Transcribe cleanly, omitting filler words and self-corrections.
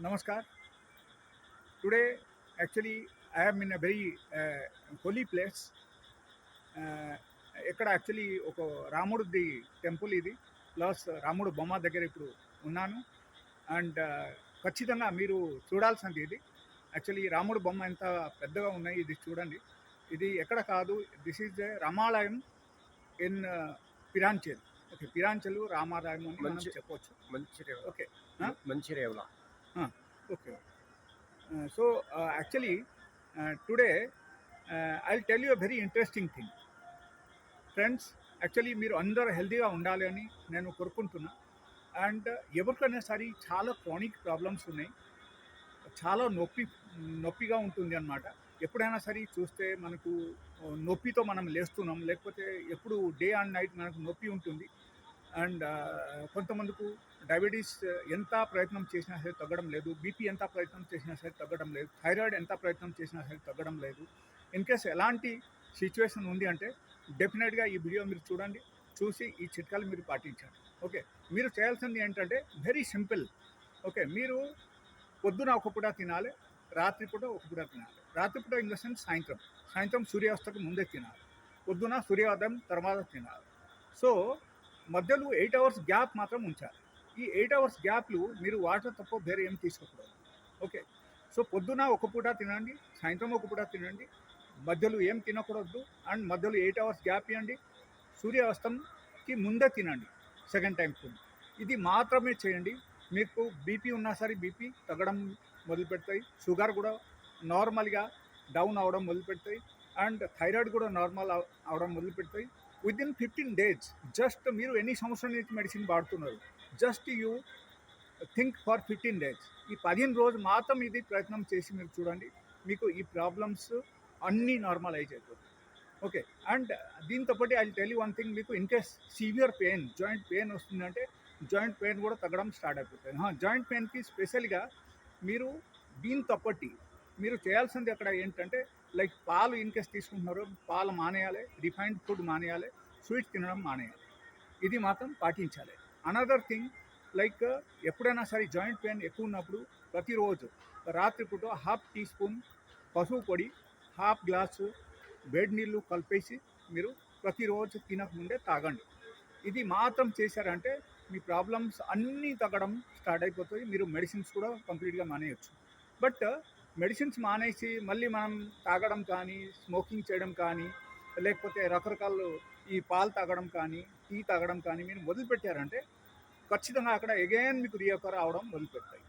Namaskar. Today, actually, I am in a very holy place. ఇక్కడ actually ఒక రాముడిది temple ఇది, plus రాముడు బొమ్మ దగ్గర ఇప్పుడు ఉన్నాను. అండ్ ఖచ్చితంగా మీరు చూడాల్సింది ఇది. యాక్చువల్లీ రాముడు బొమ్మ ఎంత పెద్దగా ఉన్నాయి, ఇది చూడండి. ఇది ఎక్కడ కాదు, దిస్ ఈజ్ రామాలయం ఇన్ పిరాంచెల్. ఓకే, పిరాంచెలు రామాలయం అని మనం మంచి చెప్పొచ్చు. Mancherial okay. Mancherial okay. So actually today I'll tell you a very interesting thing. Friends, actually మీరు అందరూ హెల్తీగా ఉండాలి అని నేను కోరుకుంటున్నా. అండ్ ఎవరికైనా సరే చాలా క్రానిక్ ప్రాబ్లమ్స్ ఉన్నాయి, చాలా నొప్పిగా ఉంటుంది అన్నమాట. ఎప్పుడైనా సరే చూస్తే మనకు నొప్పితో మనం లేస్తున్నాం, లేకపోతే ఎప్పుడు డే అండ్ నైట్ మనకు నొప్పి ఉంటుంది. అండ్ కొంతమందికి డయాబెటీస్ ఎంత ప్రయత్నం చేసినా సరే తగ్గడం లేదు, బీపీ ఎంత ప్రయత్నం చేసినా సరే తగ్గడం లేదు, థైరాయిడ్ ఎంత ప్రయత్నం చేసినా సరే తగ్గడం లేదు. ఇన్ కేస్ ఎలాంటి సిచ్యువేషన్ ఉంది అంటే డెఫినెట్గా ఈ వీడియో మీరు చూడండి, చూసి ఈ చిట్కాలు మీరు పాటించండి. ఓకే, మీరు చేయాల్సింది ఏంటంటే వెరీ సింపుల్. ఓకే, మీరు పొద్దున ఒక పూట తినాలి, రాత్రిపూట ఒక పూట తినాలి. రాత్రిపూట ఇన్ ద సెన్స్ సాయంత్రం సూర్యాస్తకు ముందే తినాలి, పొద్దున సూర్యోదయం తర్వాత తినాలి. సో మధ్యలో 8 అవర్స్ గ్యాప్ మాత్రం ఉంచాలి. ఈ 8 అవర్స్ గ్యాప్లు మీరు వాటర్ తప్ప వేరే ఏం తీసుకోకూడదు. ఓకే, సో పొద్దున ఒక పూట తినండి, సాయంత్రం ఒక పూట తినండి, మధ్యలో ఏం తినకూడదు. అండ్ మధ్యలో 8 అవర్స్ గ్యాప్ ఇవ్వండి, సూర్యాస్తంకి ముందే తినండి సెకండ్ టైం ఫుడ్. ఇది మాత్రమే చేయండి. మీకు బీపీ ఉన్నా సరే బీపీ తగ్గడం మొదలు పెడతాయి, షుగర్ కూడా నార్మల్గా డౌన్ అవడం మొదలు పెడతాయి, అండ్ థైరాయిడ్ కూడా నార్మల్ అవడం మొదలు పెడతాయి. విదిన్ 15 days, జస్ట్ మీరు ఎన్ని సంవత్సరాల నుంచి మెడిసిన్ వాడుతున్నారు, just you think for 15 days. ఈ 15 రోజు మాత్రం ఇది ప్రయత్నం చేసి మీరు చూడండి, మీకు ఈ ప్రాబ్లమ్స్ అన్నీ నార్మలైజ్ అయిపోతాయి. ఓకే, అండ్ దీంతో పాటు I tell you one thing, మీకు in case severe pain, joint pain వస్తుందంటే జాయింట్ పెయిన్ కూడా తగ్గడం స్టార్ట్ అయిపోతుంది. జాయింట్ పెయిన్కి స్పెషల్గా మీరు దీంతో పాటు మీరు చేయాల్సింది అక్కడ ఏంటంటే, లైక్ పాలు ఇన్ కేస్ తీసుకుంటున్నారు, పాలు మానేయాలి, రిఫైన్డ్ ఫుడ్ మానేయాలి, స్వీట్స్ తినడం మానేయాలి. ఇది మాత్రం పాటించాలి. అనదర్ థింగ్, లైక్ ఎప్పుడైనా సరే జాయింట్ పెయిన్ ఎక్కువ ఉన్నప్పుడు ప్రతిరోజు రాత్రిపూట 1/2 టీ స్పూన్ పసుపు పొడి, 1/2 గ్లాసు వేడి నీళ్ళు కలిపేసి మీరు ప్రతిరోజు తినకముందే తాగండి. ఇది మాత్రం చేశారంటే మీ ప్రాబ్లమ్స్ అన్నీ తగ్గడం స్టార్ట్ అయిపోతాయి. మీరు మెడిసిన్స్ కూడా కంప్లీట్గా మానేయచ్చు. బట్ మెడిసిన్స్ మానేసి మళ్ళీ మనం తాగడం కానీ, స్మోకింగ్ చేయడం కానీ, లేకపోతే రకరకాలు ఈ పాలు తాగడం కానీ, టీ తాగడం కానీ మీరు మొదలుపెట్టారంటే ఖచ్చితంగా అక్కడ అగైన్ మీకు రికవర్ అవడం మొదలుపెడతాయి.